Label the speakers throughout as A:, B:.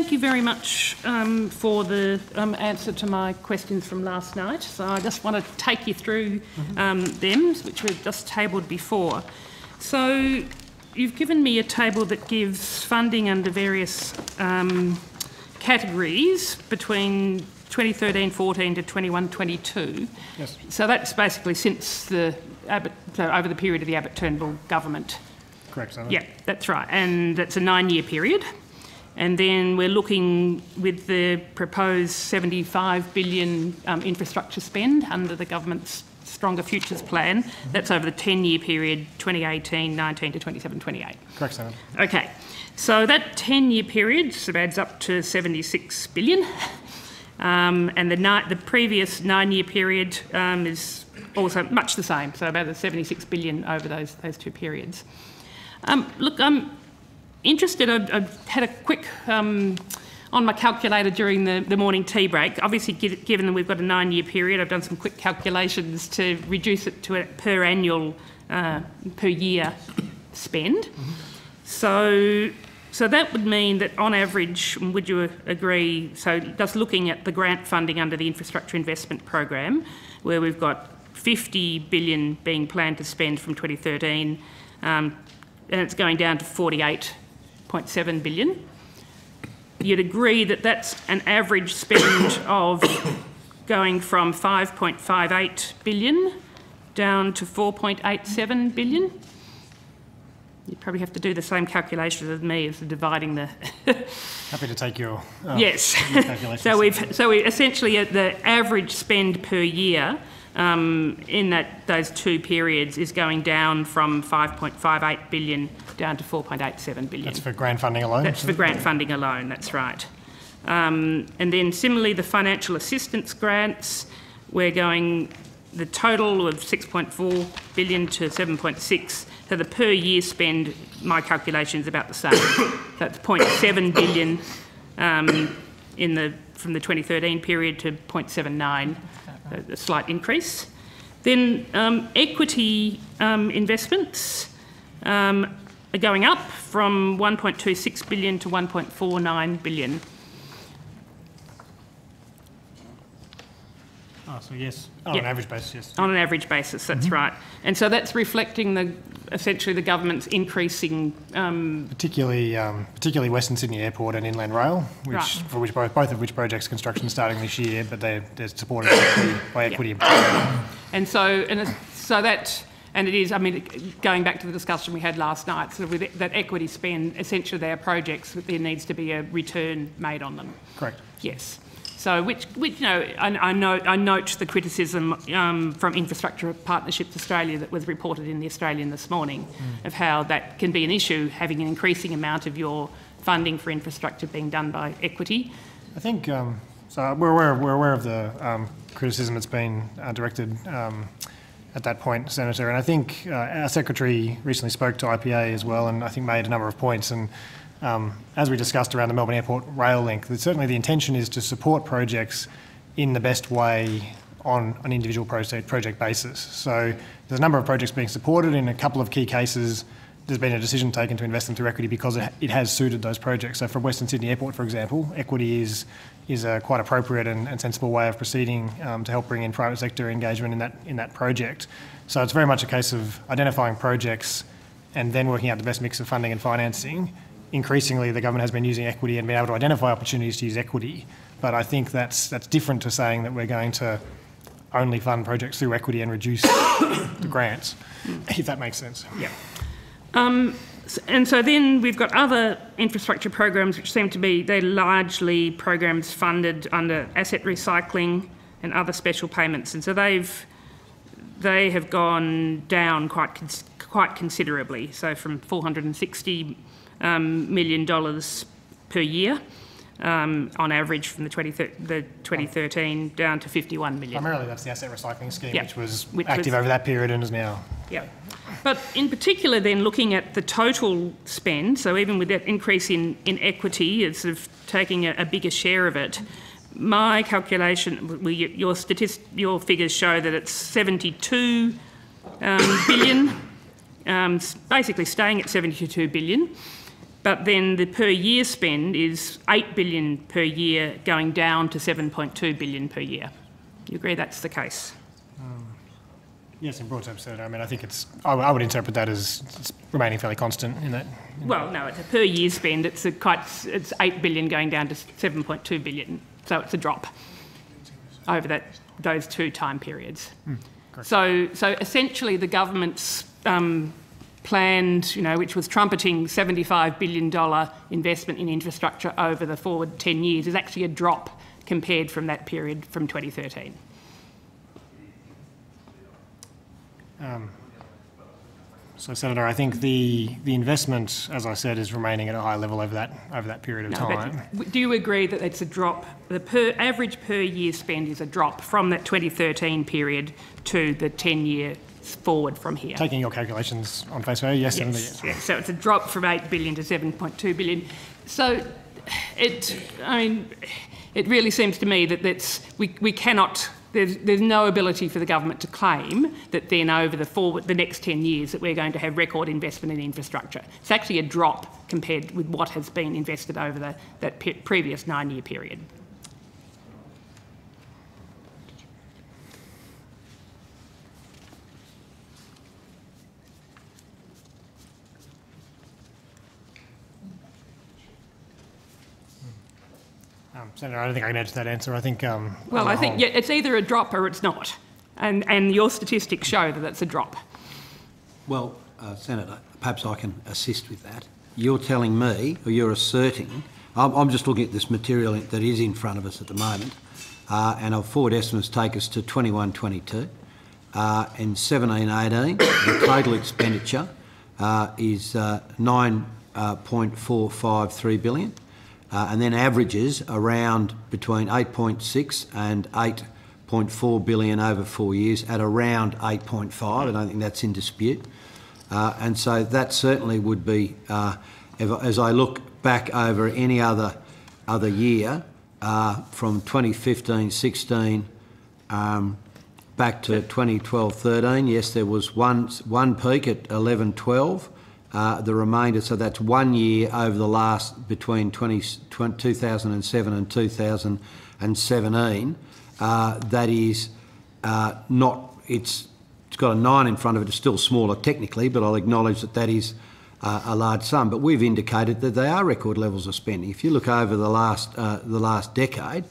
A: thank you very much for the answer to my questions from last night. So I just want to take you through them, which were just tabled before. So you've given me a table that gives funding under various categories between 2013-14 to 21-22.
B: Yes.
A: So that's basically since the over the period of the Turnbull Government.
B: Correct, Senator.
A: Yeah, that's right. And it's a 9-year period. And then we're looking with the proposed $75 billion infrastructure spend under the government's Stronger Futures plan. That's over the 10-year period, 2018-19 to 27-28.
B: Correct, Senator.
A: Okay. So that 10-year period adds up to $76 billion. And the previous 9-year period is also much the same, so about $76 billion over those two periods. Look, I'm interested. I've had a quick on my calculator during the morning tea break. Obviously, given that we've got a 9-year period, I've done some quick calculations to reduce it to a per year spend. So that would mean that on average, would you agree, so just looking at the grant funding under the Infrastructure Investment Program, where we've got $50 billion being planned to spend from 2013, and it's going down to $48.7 billion. You'd agree that that's an average spend of going from $5.58 billion down to $4.87 billion? You'd probably have to do the same calculations as me as dividing the...
B: Happy to take your
A: yes.
B: your calculations.
A: So we essentially the average spend per year in those two periods is going down from $5.58 billion down to $4.87 billion.
B: That's for grant funding alone?
A: That's for grant funding alone, that's right. And then similarly, the financial assistance grants, we're going the total of $6.4 billion to $7.6. So the per year spend, my calculation is about the same. So it's $0.7 billion from the 2013 period to $0.79, a slight increase. Then equity investments are going up from $1.26 billion to $1.49 billion.
B: Oh, so yes, on an average basis, yes.
A: On an average basis, that's right. And so that's reflecting essentially the government's increasing...
B: Particularly Western Sydney Airport and Inland Rail, for which both of which projects construction starting this year, but they're supported by equity.
A: And it is, I mean, going back to the discussion we had last night, so with that equity spend, essentially they are projects that there needs to be a return made on them.
B: Correct.
A: Yes. So, which you know, I note the criticism from Infrastructure Partnerships Australia that was reported in the Australian this morning of how that can be an issue, having an increasing amount of your funding for infrastructure being done by equity.
B: I think so. We're aware of the criticism that's been directed at that point, Senator, and I think our Secretary recently spoke to IPA as well, and I think made a number of points. And as we discussed around the Melbourne Airport rail link, certainly the intention is to support projects in the best way on an individual project basis. So there's a number of projects being supported. In a couple of key cases, there's been a decision taken to invest them through equity because it has suited those projects. So for Western Sydney Airport, for example, equity is a quite appropriate and sensible way of proceeding to help bring in private sector engagement in that project. So it's very much a case of identifying projects and then working out the best mix of funding and financing. Increasingly, the government has been using equity and been able to identify opportunities to use equity. But I think that's different to saying that we're going to only fund projects through equity and reduce the grants, if that makes sense.
A: Yeah. And so then we've got other infrastructure programs which seem to be, they're largely programs funded under asset recycling and other special payments. And so they have gone down quite considerably. So from $460 million per year on average from the 2013 down to $51 million.
B: Primarily that's the asset recycling scheme, which active over that period and is now...
A: Yeah. But in particular then looking at the total spend, so even with that increase in equity, it's sort of taking a bigger share of it, my calculation, your figures show that it's $72 billion, basically staying at $72 billion. But then the per year spend is $8 billion per year going down to $7.2 billion per year. You agree that's the case?
B: Yes, in broad terms, Senator. I mean, I think I would interpret that as it's remaining fairly constant in that.
A: Well, no, it's a per year spend. It's $8 billion going down to $7.2 billion. So it's a drop over those two time periods. So essentially the government's planned, which was trumpeting $75 billion investment in infrastructure over the forward 10 years, is actually a drop compared from that period from 2013.
B: So, Senator, I think the investment, as I said, is remaining at a high level over that period of time.
A: But do you agree that it's a drop? The average per year spend is a drop from that 2013 period to the 10-year forward from here?
B: Taking your calculations on face value, yes, Senator, yes.
A: Yes. So it's a drop from $8 billion to $7.2 billion. So it really seems to me that we cannot. There's no ability for the government to claim that then over the next 10 years that we're going to have record investment in infrastructure. It's actually a drop compared with what has been invested over that previous 9-year period.
B: Senator, I don't think I can add to that answer. I think...
A: I think it's either a drop or it's not. And your statistics show that it's a drop.
C: Well, Senator, perhaps I can assist with that. You're telling me, or you're asserting, I'm just looking at this material that is in front of us at the moment, and our forward estimates take us to 21-22. In 17-18, the total expenditure is $9.453 billion. And then averages around between 8.6 and 8.4 billion over 4 years at around 8.5. I don't think that's in dispute. And so that certainly would be, as I look back over any other year, from 2015-16 back to 2012-13, yes, there was one peak at 11-12. The remainder, so that's 1 year over the last, between 2007 and 2017, that is not, it's got a 9 in front of it, it's still smaller technically, but I'll acknowledge that is a large sum. But we've indicated that they are record levels of spending. If you look over the last decade,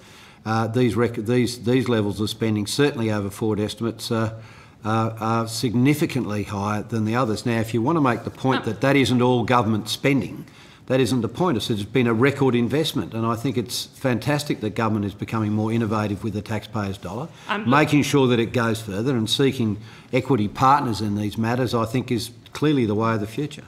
C: these levels of spending, certainly over forward estimates, are significantly higher than the others. Now, if you want to make the point that isn't all government spending, that isn't the point. It's been a record investment, and I think it's fantastic that government is becoming more innovative with the taxpayer's dollar, making sure that it goes further and seeking equity partners in these matters, I think is clearly the way of the future.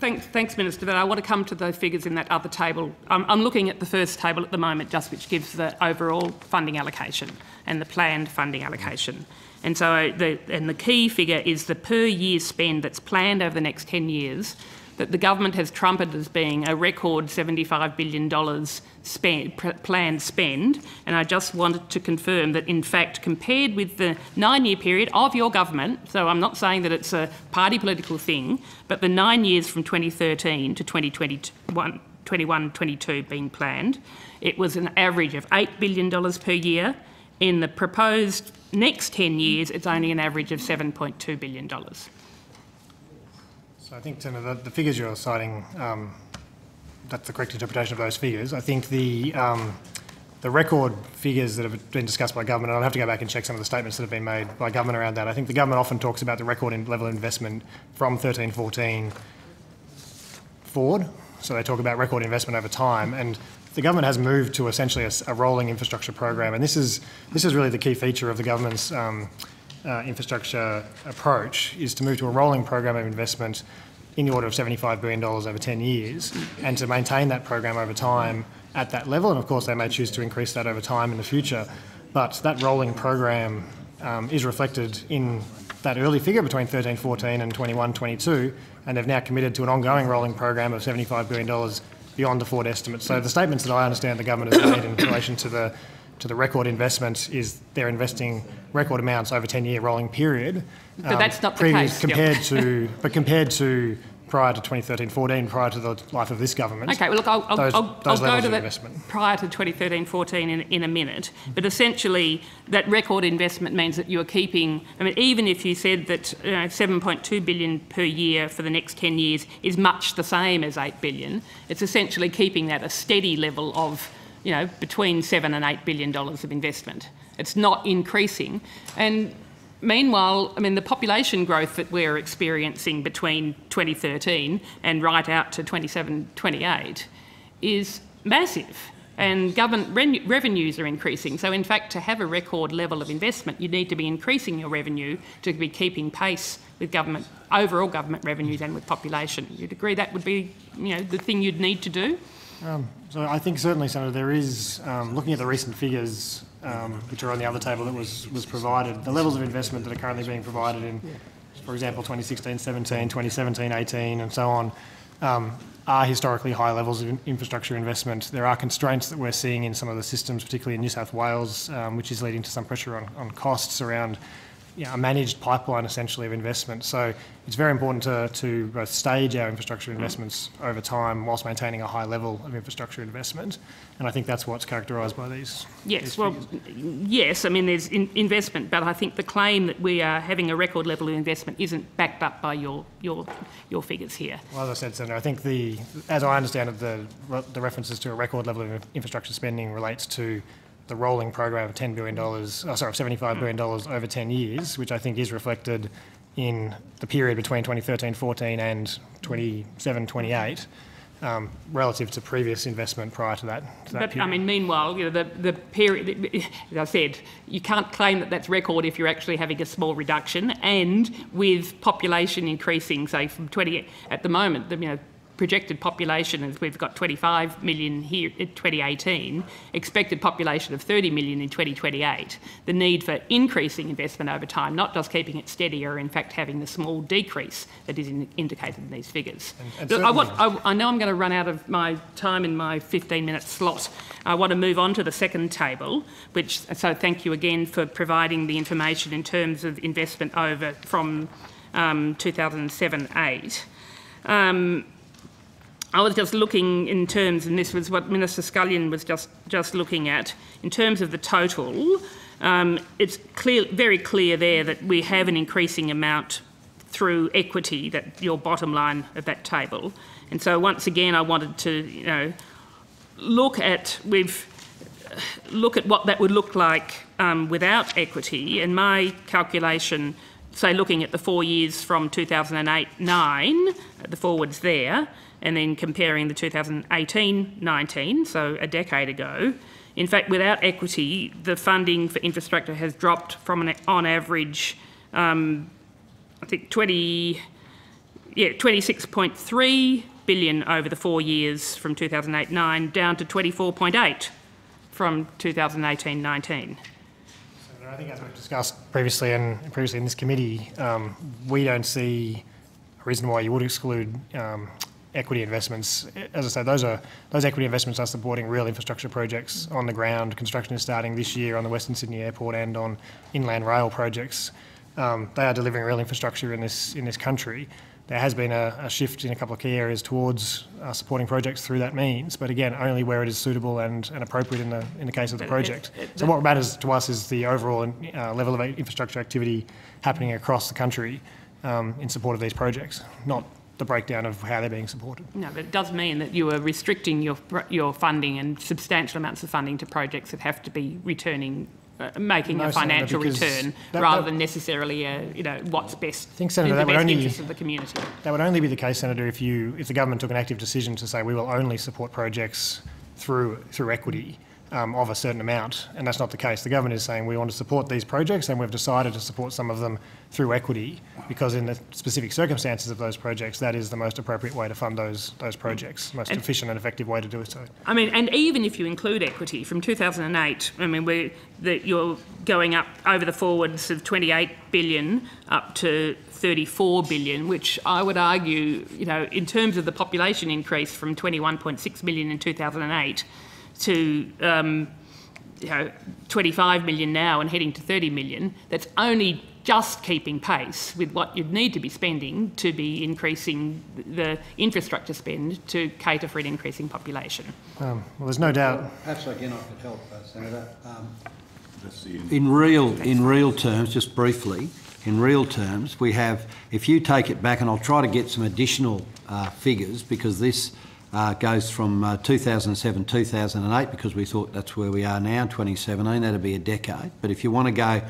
A: Thanks, Minister, but I want to come to the figures in that other table. I'm looking at the first table at the moment, just which gives the overall funding allocation and the planned funding allocation. And so the key figure is the per year spend that's planned over the next 10 years that the government has trumpeted as being a record $75 billion planned spend. And I just wanted to confirm that, in fact, compared with the 9-year period of your government, so I'm not saying that it's a party political thing, but the 9 years from 2013 to 21-22 being planned, it was an average of $8 billion per year. In the proposed next 10 years, it's only an average of $7.2 billion.
B: So I think, Senator, the figures you're citing, that's the correct interpretation of those figures. I think the record figures that have been discussed by government, and I'll have to go back and check some of the statements that have been made by government around that. I think the government often talks about the record level of investment from 13-14 forward. So they talk about record investment over time, and the government has moved to essentially a rolling infrastructure program, and this is really the key feature of the government's infrastructure approach, is to move to a rolling program of investment in the order of $75 billion over 10 years, and to maintain that program over time at that level. And of course, they may choose to increase that over time in the future, but that rolling program is reflected in that early figure between 13-14 and 21-22, and they've now committed to an ongoing rolling program of $75 billion beyond the forward estimates. So the statements that I understand the government has made in relation to the record investment is they're investing record amounts over a 10-year rolling period.
A: But that's not the case.
B: Compared to prior to 2013-14, prior to the life of this government.
A: Okay, well, look, I'll go to that
B: investment
A: prior to 2013-14 in a minute. But essentially, that record investment means that you are keeping, I mean, even if you said that 7.2 billion per year for the next 10 years is much the same as 8 billion, it's essentially keeping that a steady level of, between $7 and $8 billion of investment. It's not increasing. And meanwhile, I mean, the population growth that we're experiencing between 2013 and right out to 27-28 is massive, and government revenues are increasing. So in fact, to have a record level of investment, you need to be increasing your revenue to be keeping pace with overall government revenues and with population. You'd agree that would be, the thing you'd need to do?
B: So I think certainly, Senator, there is, looking at the recent figures which are on the other table that was provided, the levels of investment that are currently being provided in, for example, 2016-17, 2017-18 and so on, are historically high levels of infrastructure investment. There are constraints that we're seeing in some of the systems, particularly in New South Wales, which is leading to some pressure on costs around a managed pipeline, essentially, of investment. So it's very important to both stage our infrastructure investments over time whilst maintaining a high level of infrastructure investment. And I think that's what's characterised by these.
A: Yes, yes, I mean, there's investment, but I think the claim that we are having a record level of investment isn't backed up by your figures here.
B: Well, as I said, Senator, I think as I understand it, the references to a record level of infrastructure spending relates to the rolling program of $75 billion over 10 years, which I think is reflected in the period between 2013-14 and 27-28, relative to previous investment prior to that.
A: But
B: period.
A: I mean, meanwhile, the period, as I said, you can't claim that that's record if you're actually having a small reduction, and with population increasing, say from 20 at the moment, projected population, as we've got 25 million here in 2018, expected population of 30 million in 2028, the need for increasing investment over time, not just keeping it steady or in fact having the small decrease that is indicated in these figures. I know I'm going to run out of my time in my 15-minute slot. I want to move on to the second table, so thank you again for providing the information in terms of investment over from 2007-8. I was just looking in terms, and this was what Minister Scullion was just looking at, in terms of the total. It's very clear there that we have an increasing amount through equity, that your bottom line of that table. And so once again, I wanted to look at what that would look like without equity. And my calculation, say looking at the 4 years from 2008-9, the forwards there, and then comparing the 2018-19, so a decade ago. In fact, without equity, the funding for infrastructure has dropped from on average, I think 26.3 billion over the 4 years from 2008-9 down to 24.8 from 2018-19.
B: I think, as we've discussed previously in this committee, we don't see a reason why you would exclude equity investments. As I say, those equity investments are supporting real infrastructure projects on the ground. Construction is starting this year on the Western Sydney Airport and on inland rail projects. They are delivering real infrastructure in this country. There has been a shift in a couple of key areas towards supporting projects through that means, but again, only where it is suitable and appropriate in the case of the project. So what matters to us is the overall level of infrastructure activity happening across the country in support of these projects, not the breakdown of how they're being supported.
A: No, but it does mean that you are restricting your funding and substantial amounts of funding to projects that have to be returning, making a financial return rather than necessarily what's best in the best interest of the community.
B: That would only be the case, Senator, if the government took an active decision to say we will only support projects through equity of a certain amount, and that's not the case. The government is saying we want to support these projects, and we've decided to support some of them through equity because in the specific circumstances of those projects, that is the most appropriate way to fund those projects, most efficient and effective way to do it so.
A: I mean, and even if you include equity, from 2008, I mean, you're going up over the forwards of 28 billion up to 34 billion, which I would argue, in terms of the population increase from 21.6 million in 2008 to 25 million now and heading to 30 million, that's only just keeping pace with what you'd need to be spending to be increasing the infrastructure spend to cater for an increasing population.
B: Well, there's no doubt.
C: Perhaps again I could help, Senator. In real terms, just briefly, in real terms, we have, if you take it back, and I'll try to get some additional figures, because this goes from 2007, 2008, because we thought that's where we are now, 2017, that'd be a decade. But if you want to go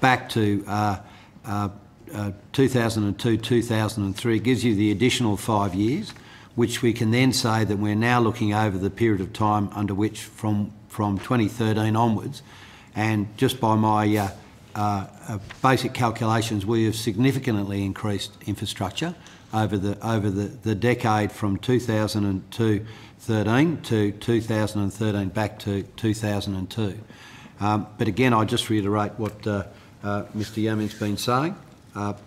C: back to 2002, 2003, it gives you the additional 5 years, which we can then say that we're now looking over the period of time under which from 2013 onwards, and just by my basic calculations, we have significantly increased infrastructure over the decade from 2013 to 2013 back to 2002. But again, I just reiterate what Mr Yaming's been saying.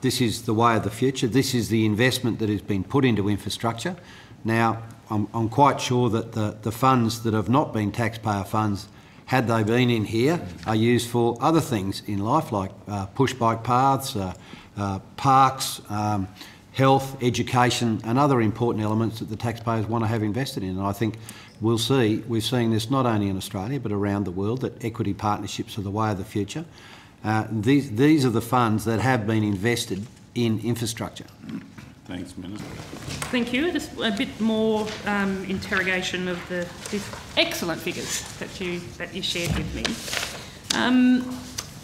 C: This is the way of the future. This is the investment that has been put into infrastructure. Now, I'm quite sure that the funds that have not been taxpayer funds, had they been in here, are used for other things in life, like push bike paths, parks, health, education, and other important elements that the taxpayers want to have invested in. And I think we're seeing this not only in Australia but around the world, that equity partnerships are the way of the future. These are the funds that have been invested in infrastructure.
D: Thanks, Minister.
A: Thank you. Just a bit more interrogation of these excellent figures that you shared with me.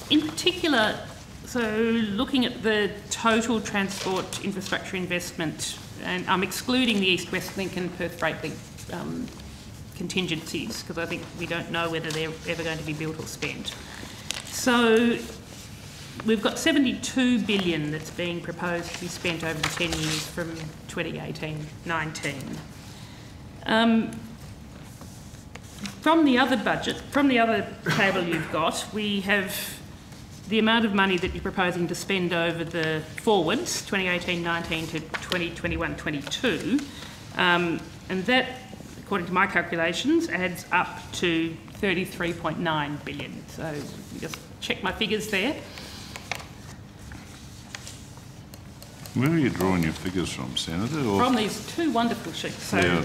A: In particular, so looking at the total transport infrastructure investment, and I'm excluding the East-West Link and Perth Freight Link contingencies, because I think we don't know whether they're ever going to be built or spent. So we've got $72 billion that's being proposed to be spent over the 10 years from 2018-19. From the other budget, from the other table you've got, we have the amount of money that you're proposing to spend over the forwards, 2018-19 to 2021-22, and that, according to my calculations, adds up to $33.9 billion. So just check my figures there.
D: Where are you drawing your figures from, Senator? Or?
A: From these two wonderful sheets. So,
D: yeah.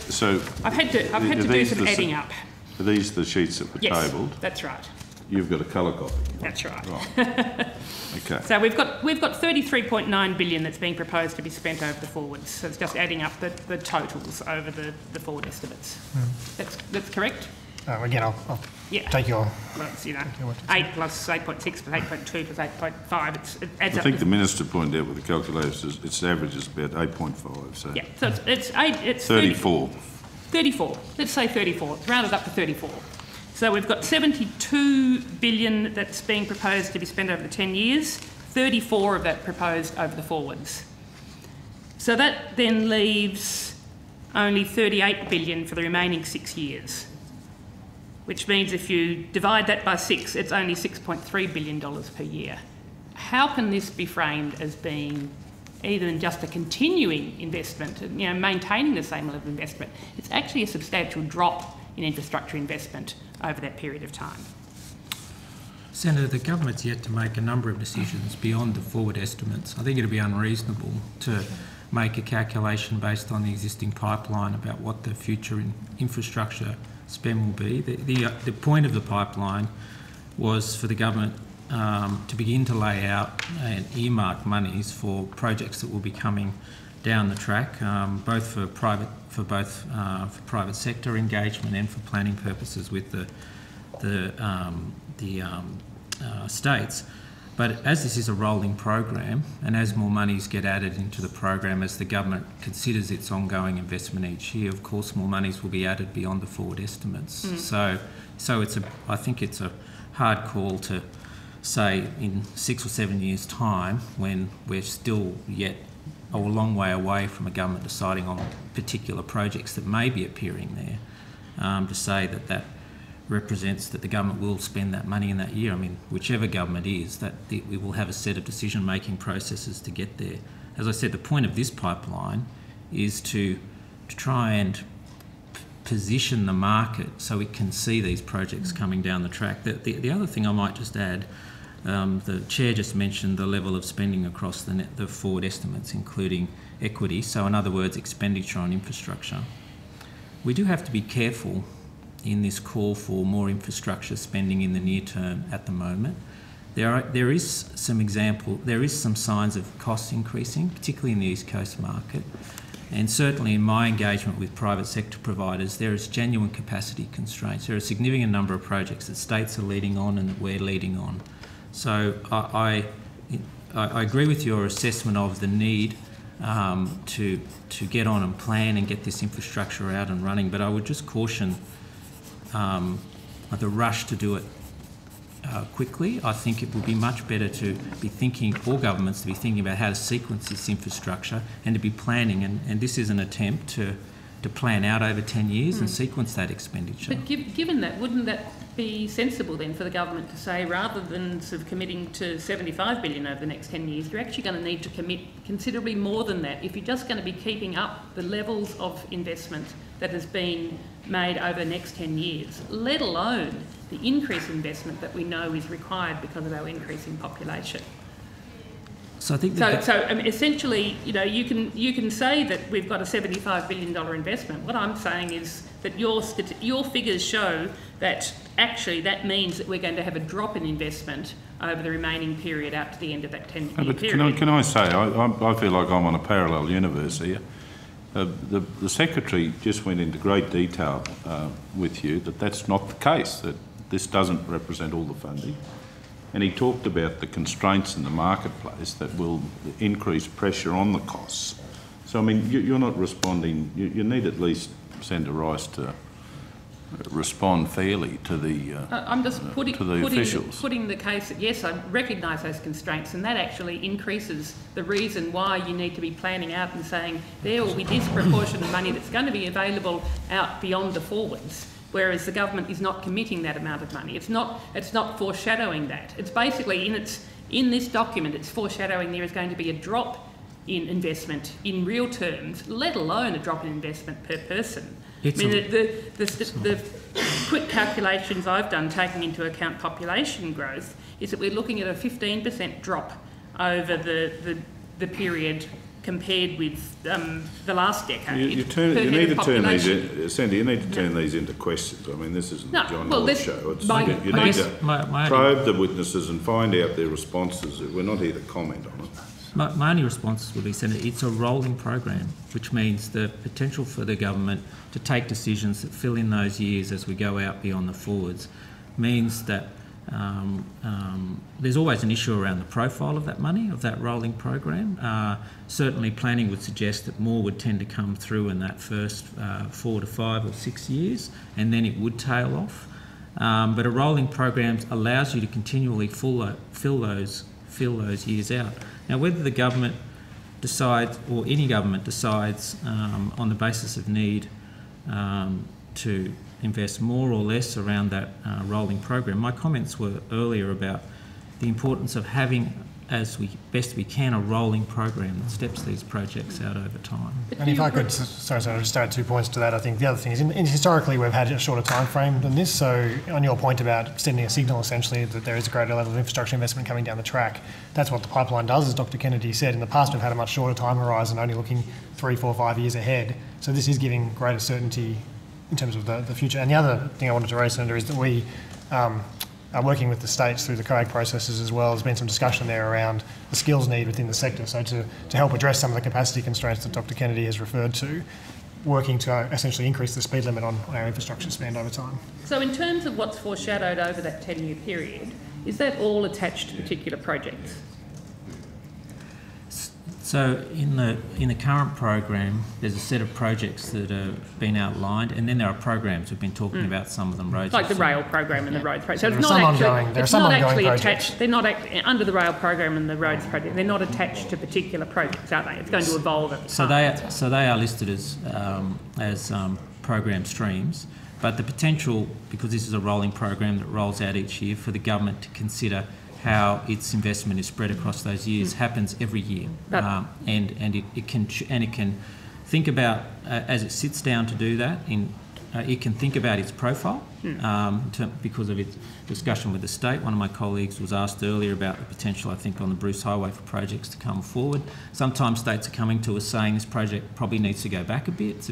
A: so I've had to do some adding up.
D: Are these the sheets that were tabled?
A: That's right.
D: You've got a colour copy.
A: That's right.
D: Okay.
A: So we've got $33.9 billion that's being proposed to be spent over the forwards. So it's just adding up the totals over the forward estimates. That's correct.
B: Again, I'll take your...
A: Well, it's, 8 plus 8.6 plus 8.2 plus 8.5, it adds up.
D: I think the Minister pointed out with the calculators, its average is about 8.5. So
A: yeah, so it's
D: 34.
A: 34. Let's say 34. It's rounded up to 34. So we've got $72 billion that's being proposed to be spent over the 10 years, 34 of that proposed over the forwards. So that then leaves only $38 billion for the remaining 6 years, which means if you divide that by 6, it's only $6.3 billion per year. How can this be framed as being either just a continuing investment, maintaining the same level of investment? It's actually a substantial drop in infrastructure investment over that period of time.
E: Senator, the government's yet to make a number of decisions beyond the forward estimates. I think it would be unreasonable to make a calculation based on the existing pipeline about what the future infrastructure spend will be. The point of the pipeline was for the government to begin to lay out and earmark monies for projects that will be coming down the track, both for private sector engagement and for planning purposes with the states. But as this is a rolling program, and as more monies get added into the program, as the government considers its ongoing investment each year, of course more monies will be added beyond the forward estimates. So I think it's a hard call to say in 6 or 7 years' time, when we're still yet a long way away from a government deciding on particular projects that may be appearing there, to say that represents that the government will spend that money in that year. I mean, whichever government is, that we will have a set of decision-making processes to get there. As I said, the point of this pipeline is to try and position the market so it can see these projects coming down the track. The other thing I might just add, The Chair just mentioned the level of spending across the forward estimates, including equity, so in other words, expenditure on infrastructure. We do have to be careful in this call for more infrastructure spending in the near term at the moment. There is some signs of costs increasing, particularly in the East Coast market. And certainly in my engagement with private sector providers, there is genuine capacity constraints. There are a significant number of projects that states are leading on and that we're leading on. So I agree with your assessment of the need to get on and plan and get this infrastructure out and running, but I would just caution the rush to do it quickly. I think it would be much better to be thinking, all governments to be thinking about how to sequence this infrastructure and to be planning, and this is an attempt to plan out over 10 years and sequence that expenditure.
A: But given that, wouldn't that be sensible then for the government to say, rather than sort of committing to 75 billion over the next 10 years, you're actually going to need to commit considerably more than that if you're just going to be keeping up the levels of investment that has been made over the next 10 years, let alone the increased investment that we know is required because of our increasing population.
E: So I think
A: essentially, you know, you can say that we've got a $75 billion investment. What I'm saying is that your figures show that actually that means that we're going to have a drop in investment over the remaining period out to the end of that 10-year period.
D: Can I say, I feel like I'm on a parallel universe here. The Secretary just went into great detail with you that that's not the case, that this doesn't represent all the funding. And he talked about the constraints in the marketplace that will increase pressure on the costs. So, I mean, you're not responding. You need at least Senator Rice to respond fairly to the
A: I'm just
D: officials.
A: putting the case that, yes, I recognise those constraints, and that actually increases the reason why you need to be planning out and saying there will be this proportion of money that's going to be available out beyond the forwards. Whereas the government is not committing that amount of money. It's not foreshadowing that. It's basically in this document, it's foreshadowing there is going to be a drop in investment in real terms, let alone a drop in investment per person. The quick calculations I've done, taking into account population growth, is that we're looking at a 15% drop over the period compared with the last decade.
D: You need to turn these in, Sandy. You need to turn these into questions. I mean, this isn't the John Hall show. You need to probe the witnesses and find out their responses. We're not here to comment on it.
E: My only response will be, Senator, it's a rolling program, which means the potential for the government to take decisions that fill in those years as we go out beyond the forwards means that there's always an issue around the profile of that money, of that rolling program. Certainly planning would suggest that more would tend to come through in that first 4 to 5 or 6 years, and then it would tail off. But a rolling program allows you to continually fill those years out. Now, whether the government decides, or any government decides on the basis of need to invest more or less around that rolling program. My comments were earlier about the importance of having, as best we can, a rolling program that steps these projects out over time.
B: And if I could, sorry, just add 2 points to that. I think the other thing is, historically we've had a shorter time frame than this. So on your point about sending a signal, essentially, that there is a greater level of infrastructure investment coming down the track, that's what the pipeline does, as Dr. Kennedy said. In the past, we've had a much shorter time horizon, only looking 3, 4, 5 years ahead. So this is giving greater certainty in terms of the future. And the other thing I wanted to raise, Senator, is that we are working with the states through the COAG processes as well. There's been some discussion there around the skills need within the sector. So to help address some of the capacity constraints that Dr. Kennedy has referred to, working to essentially increase the speed limit on our infrastructure spend over time.
A: So in terms of what's foreshadowed over that 10-year period, is that all attached to particular projects?
E: So in the current program, there's a set of projects that have been outlined, and then there are programs. We've been talking about some of them, roads,
A: like the rail program and the roads project. So
B: it's not actually, there are some ongoing projects.
A: They're not under the rail program and the roads project. They're not attached to particular projects, are they? It's going to evolve at the time.
E: So they are listed as program streams, but the potential, because this is a rolling program that rolls out each year, for the government to consider how its investment is spread across those years happens every year, and it can think about, as it sits down to do that in it can think about its profile because of its discussion with the state. One of my colleagues was asked earlier about the potential, I think, on the Bruce Highway for projects to come forward. Sometimes states are coming to us saying this project probably needs to go back a bit.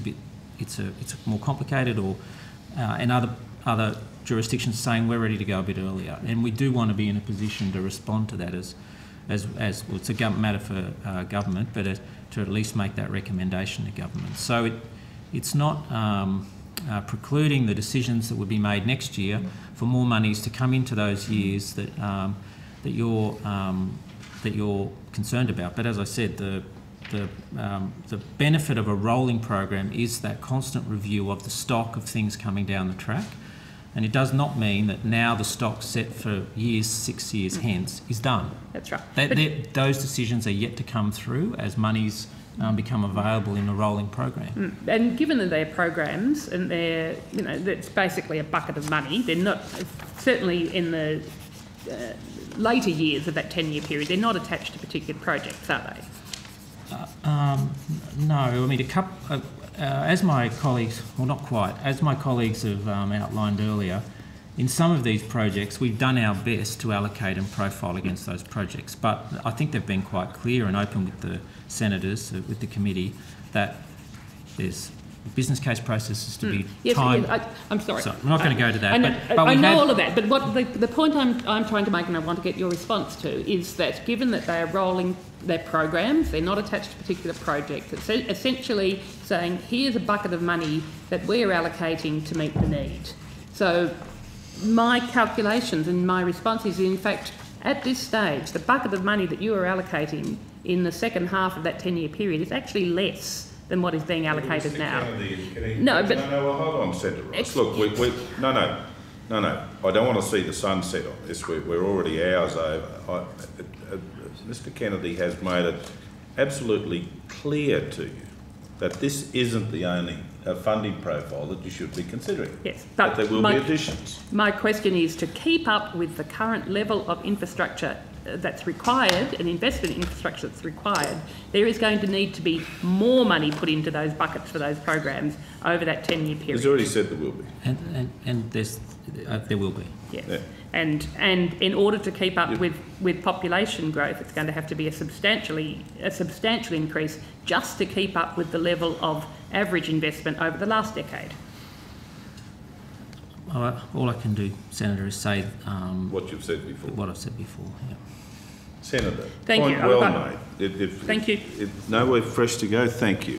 E: It's more complicated, or and other jurisdictions saying we're ready to go a bit earlier, and we do want to be in a position to respond to that as well, it's a matter for government, but to at least make that recommendation to government. So it's not precluding the decisions that would be made next year for more monies to come into those years that you're concerned about. But as I said, the benefit of a rolling program is that constant review of the stock of things coming down the track. And it does not mean that now the stock set for years, 6 years hence, is done.
A: That's right.
E: Those decisions are yet to come through as monies become available in a rolling program.
A: And given that they're programs and they're, that's basically a bucket of money, they're not, certainly in the later years of that 10-year period, they're not attached to particular projects, are they?
E: No, I mean, as my colleagues, well, not quite, as my colleagues have outlined earlier, in some of these projects, we've done our best to allocate and profile against those projects. But I think they've been quite clear and open with the senators, with the committee, that there's business case processes to be timed.
A: Yes, I'm sorry.
E: So I'm not going to go to that.
A: I know all of that, but what the point I'm trying to make, and I want to get your response to, is that given that they are rolling their programs, they're not attached to particular projects, it's essentially saying, here's a bucket of money that we're allocating to meet the need. So my calculations and my response is, in fact, at this stage, the bucket of money that you are allocating in the second half of that 10-year period is actually less than what is being allocated now.
D: No, well, hold on, Senator Ross. Look, no. I don't want to see the sunset on this. We're already hours over. Mr. Kennedy has made it absolutely clear to you that this isn't the only funding profile that you should be considering.
A: Yes,
D: but there will be additions.
A: My question is to keep up with the current level of infrastructure that's required, an investment in infrastructure that's required, there is going to need to be more money put into those buckets for those programs over that 10-year period.
D: He's already said there will be.
E: And there will be.
A: Yes. Yeah. And in order to keep up with population growth, it's going to have to be a substantial increase just to keep up with the level of average investment over the last decade.
E: All I can do, Senator, is say
D: what you've said before.
E: What I've said before. Yeah.
D: Senator,
A: thank
D: point
A: you.
D: well made.
A: Thank you.
D: Nowhere fresh to go. Thank you.